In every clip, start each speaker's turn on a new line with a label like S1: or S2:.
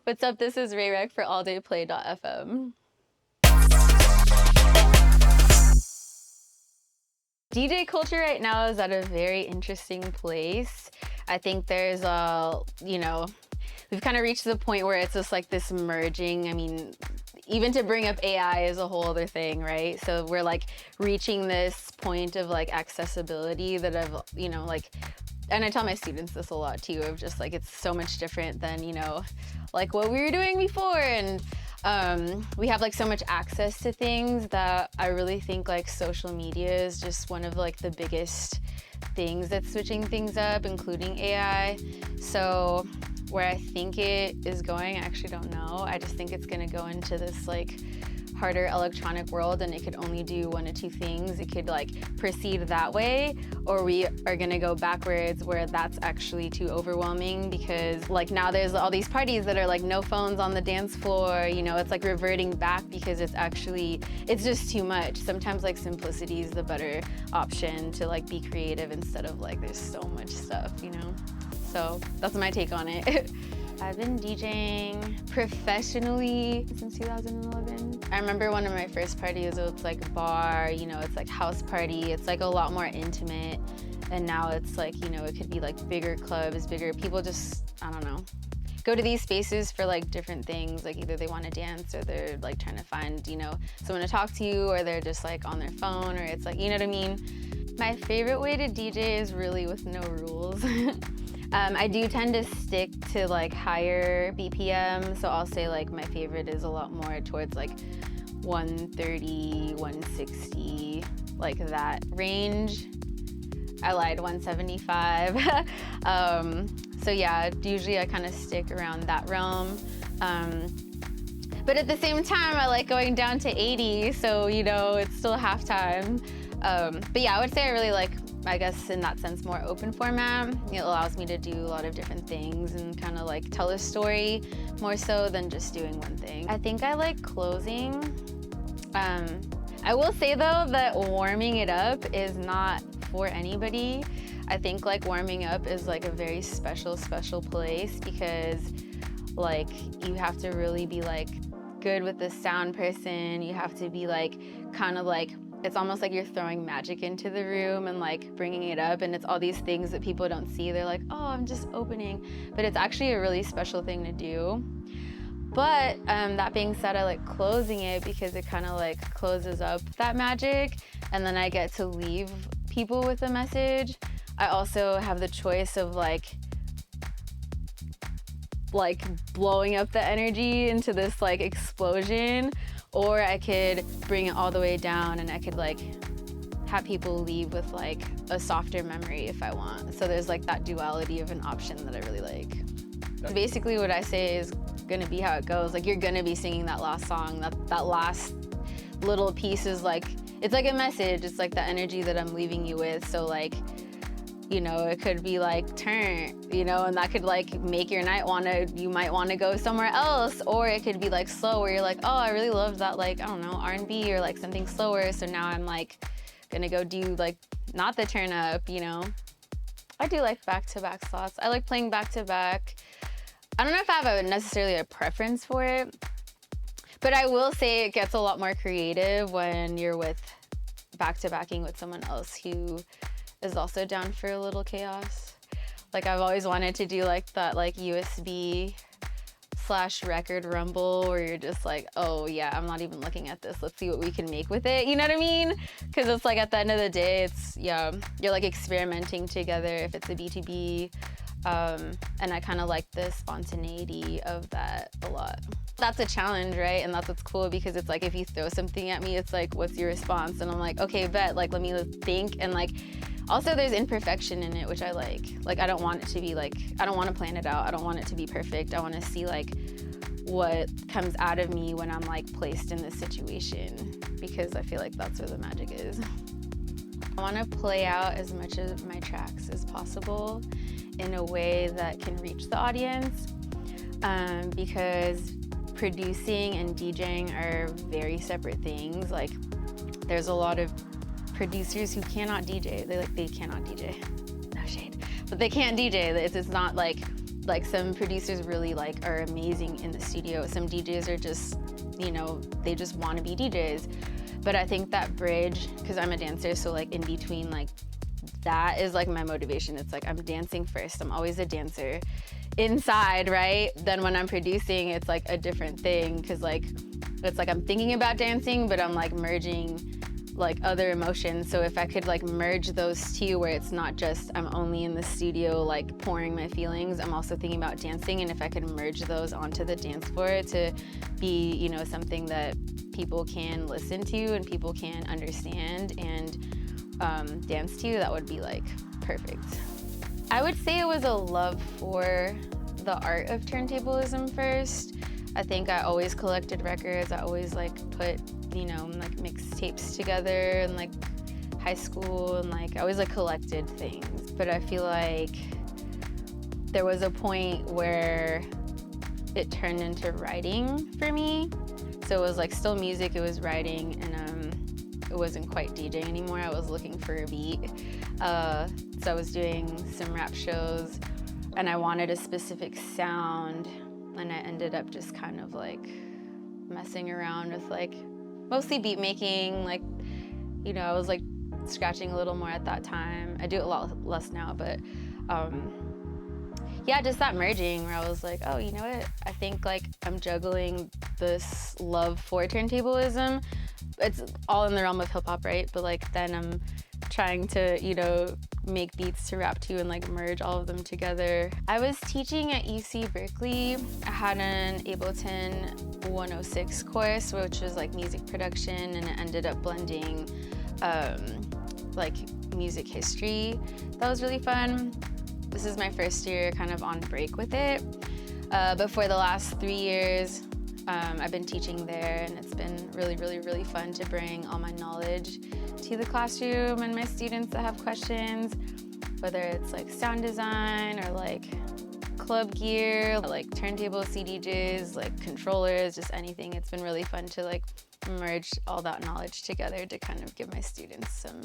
S1: What's up? This is Ray Reck for alldayplay.fm. DJ culture right now is at a very interesting place. I think there's we've kind of reached the point where it's just like this merging. I mean, even to bring up AI is a whole other thing, right? So we're like reaching this point of like accessibility that I've, and I tell my students this a lot too, of just like, it's so much different than, like what we were doing before. And we have like so much access to things that I really think like social media is just one of like the biggest things that's switching things up, including AI. So where I think it is going, I actually don't know. I just think it's gonna go into this like harder electronic world, and it could only do one of two things. It could like proceed that way, or we are gonna go backwards where that's actually too overwhelming, because like now there's all these parties that are like no phones on the dance floor, it's like reverting back because it's just too much. Sometimes like simplicity is the better option to like be creative instead of like there's so much stuff, So that's my take on it. I've been DJing professionally since 2011. I remember one of my first parties, it was like a bar, it's like house party. It's like a lot more intimate. And now it's like, it could be like bigger clubs, bigger people just, I don't know, go to these spaces for like different things. Like either they want to dance or they're like trying to find, someone to talk to, or they're just like on their phone, or it's like, you know what I mean? My favorite way to DJ is really with no rules. I do tend to stick to like higher BPM, so I'll say like my favorite is a lot more towards like 130, 160, like that range. I lied, 175. So yeah, usually I kind of stick around that realm. But at the same time, I like going down to 80, so it's still halftime. But yeah, I would say I really like, I guess in that sense, more open format. It allows me to do a lot of different things and kind of like tell a story more so than just doing one thing. I think I like closing. I will say though that warming it up is not for anybody. I think like warming up is like a very special place, because like you have to really be like good with the sound person. You have to be like kind of like, it's almost like you're throwing magic into the room and like bringing it up, and it's all these things that people don't see. They're like, oh, I'm just opening, but it's actually a really special thing to do. But that being said, I like closing it because it kind of like closes up that magic, and then I get to leave people with a message. I also have the choice of like blowing up the energy into this like explosion, or I could bring it all the way down and I could like have people leave with like a softer memory if I want. So there's like that duality of an option that I really like. Basically what I say is gonna be how it goes. Like you're gonna be singing that last song, that last little piece is like, it's like a message. It's like the energy that I'm leaving you with. So like, it could be like turn, and that could like make your night you might wanna go somewhere else, or it could be like slow where you're like, oh, I really love that, like, I don't know, R&B or like something slower. So now I'm like gonna go do like, not the turn up, I do like back-to-back slots. I like playing back-to-back. I don't know if I have necessarily a preference for it, but I will say it gets a lot more creative when you're with back-to-backing with someone else who is also down for a little chaos. Like I've always wanted to do like that like USB / record rumble where you're just like, oh yeah, I'm not even looking at this. Let's see what we can make with it. You know what I mean? Because it's like at the end of the day, it's, yeah, you're like experimenting together if it's a B2B. And I kind of like the spontaneity of that a lot. That's a challenge, right? And that's what's cool, because it's like if you throw something at me, it's like, what's your response? And I'm like, okay, bet, like let me think. And like also there's imperfection in it, which I like. Like I don't want it to be like, I don't want to plan it out. I don't want it to be perfect. I want to see like what comes out of me when I'm like placed in this situation, because I feel like that's where the magic is. I want to play out as much of my tracks as possible in a way that can reach the audience, because producing and DJing are very separate things. Like there's a lot of producers who cannot DJ. They cannot DJ. No shade, but they can't DJ. It's not like Like some producers really like are amazing in the studio. Some DJs are just, you know, they just want to be DJs. But I think that bridge, because I'm a dancer, so like in between, like that is like my motivation. It's like I'm dancing first. I'm always a dancer inside, right? Then when I'm producing, it's like a different thing, because like it's like I'm thinking about dancing, but I'm like merging like other emotions. So if I could like merge those two, where it's not just I'm only in the studio like pouring my feelings, I'm also thinking about dancing, and if I could merge those onto the dance floor to be, you know, something that people can listen to and people can understand and dance to, that would be like perfect. I would say it was a love for the art of turntablism first. I think I always collected records. I always like put, you know, like mixtapes together in like high school, and like I always like collected things. But I feel like there was a point where it turned into writing for me. So it was like still music, it was writing, and it wasn't quite DJing anymore. I was looking for a beat. So I was doing some rap shows, and I wanted a specific sound, and I ended up just kind of like messing around with like mostly beat making. Like, you know, I was like scratching a little more at that time. I do it a lot less now, but yeah, just that merging where I was like, oh, you know what? I think like I'm juggling this love for turntablism. It's all in the realm of hip hop, right? But like then I'm trying to, you know, make beats to rap to and like merge all of them together. I was teaching at UC Berkeley. I had an Ableton 106 course, which was like music production, and it ended up blending like music history. That was really fun. This is my first year kind of on break with it. But for the last 3 years, I've been teaching there, and it's been really, really, really fun to bring all my knowledge to the classroom and my students that have questions, whether it's like sound design or like club gear, like turntable CDJs, like controllers, just anything. It's been really fun to like merge all that knowledge together to kind of give my students some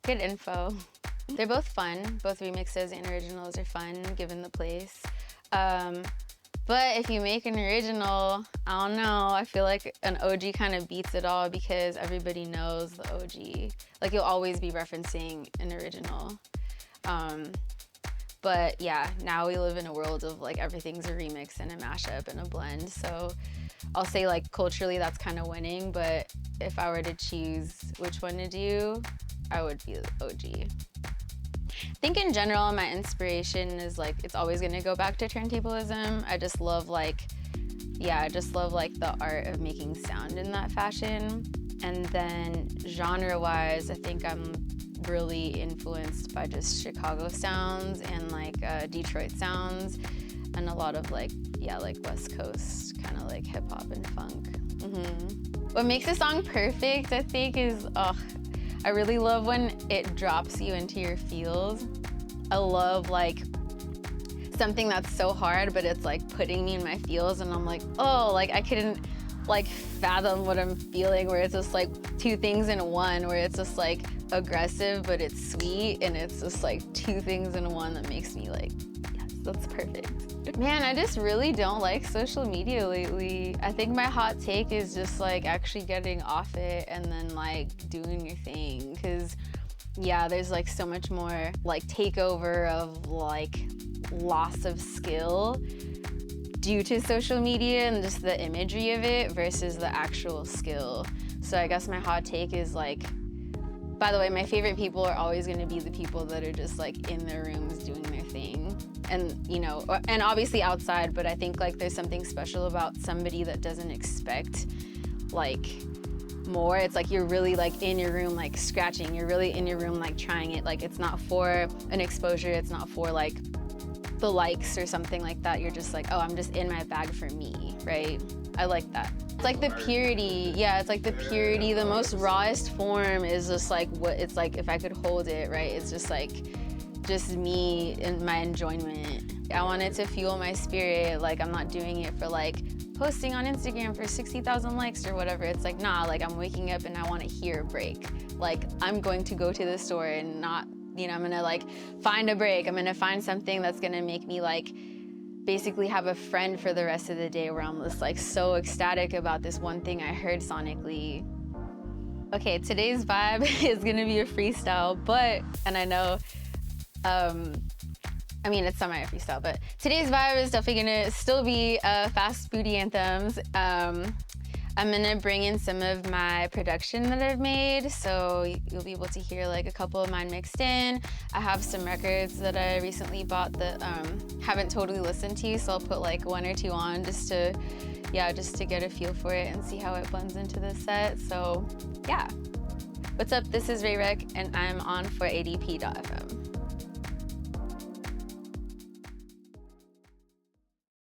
S1: good info. They're both fun. Both remixes and originals are fun given the place. But if you make an original, I don't know, I feel like an OG kind of beats it all, because everybody knows the OG. Like you'll always be referencing an original. But yeah, now we live in a world of like everything's a remix and a mashup and a blend. So I'll say like culturally that's kind of winning, but if I were to choose which one to do, I would be the OG. I think in general, my inspiration is like, it's always gonna go back to turntablism. I just love like, yeah, I just love like the art of making sound in that fashion. And then genre-wise, I think I'm really influenced by just Chicago sounds and like Detroit sounds, and a lot of like, yeah, like West Coast kind of like hip hop and funk. What makes a song perfect, I think, is, I really love when it drops you into your feels. I love like something that's so hard, but it's like putting me in my feels, and I'm like, oh, like I couldn't like fathom what I'm feeling, where it's just like two things in one, where it's just like aggressive, but it's sweet, and it's just like two things in one that makes me like, yes, that's perfect. Man, I just really don't like social media lately. I think my hot take is just like actually getting off it and then like doing your thing. Cause yeah, there's like so much more like takeover of like loss of skill due to social media and just the imagery of it versus the actual skill. So I guess my hot take is like, by the way, my favorite people are always gonna be the people that are just like in their rooms doing their thing. And, you know, and obviously outside, but I think like there's something special about somebody that doesn't expect like more. It's like you're really like in your room like scratching, you're really in your room like trying it. Like it's not for an exposure, it's not for like the likes or something like that. You're just like, oh, I'm just in my bag for me, right? I like that. It's like the purity, yeah, it's like the purity. The most rawest form is just like what it's like if I could hold it, right? It's just like, just me and my enjoyment. I want it to fuel my spirit. Like I'm not doing it for like posting on Instagram for 60,000 likes or whatever. It's like, nah, like I'm waking up and I want to hear a break. Like I'm going to go to the store and not, you know, I'm gonna like find a break. I'm gonna find something that's gonna make me like basically have a friend for the rest of the day where I'm just like so ecstatic about this one thing I heard sonically. Okay, today's vibe is gonna be a freestyle, and I know, I mean, it's semi freestyle, but today's vibe is definitely gonna still be fast booty anthems. I'm gonna bring in some of my production that I've made, so you'll be able to hear like a couple of mine mixed in. I have some records that I recently bought that haven't totally listened to, so I'll put like 1 or 2 on just to get a feel for it and see how it blends into the set. So yeah. What's up? This is Ray Reck, and I'm on 480p.fm.